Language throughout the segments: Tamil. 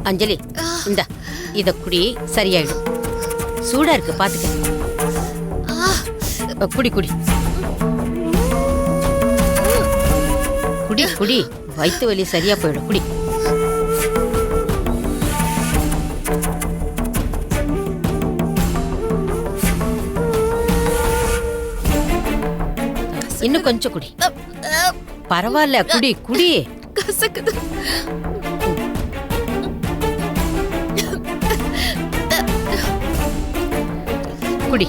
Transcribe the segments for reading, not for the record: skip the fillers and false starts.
அஞ்சலி இந்தா இத குடி சரியாயிடும். சூடா இருக்கு பாத்துக்க. குடி குடி குடி குடி, வயிற்று வலி சரியா போயிடும். குடி. இன்னும் கொஞ்சம் குடி. பரவாயில்ல, குடி குடி. கசக்குது. குடி.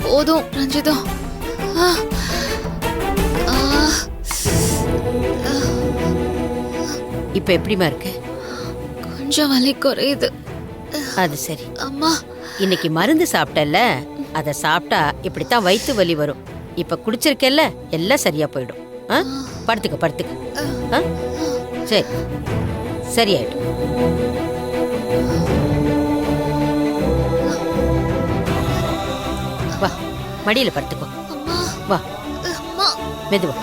போதும் ரஞ்சிதா. இப்ப எப்படிமா இருக்கு? கொஞ்சம் வலி குறையுது. அது சரி. அம்மா, இன்னைக்கு மருந்து சாப்பிட்டல்ல, அத சாப்பிட்டா இப்படித்தான் வயிற்று வலி வரும். இப்ப குடிச்சிருக்கல்ல, எல்லாம் சரியா போயிடும். படுத்துக்க படுத்துக்க. சரி, சரியாயிடும். வா, மடியில படுத்துக்கோ. வா, மெதுவா.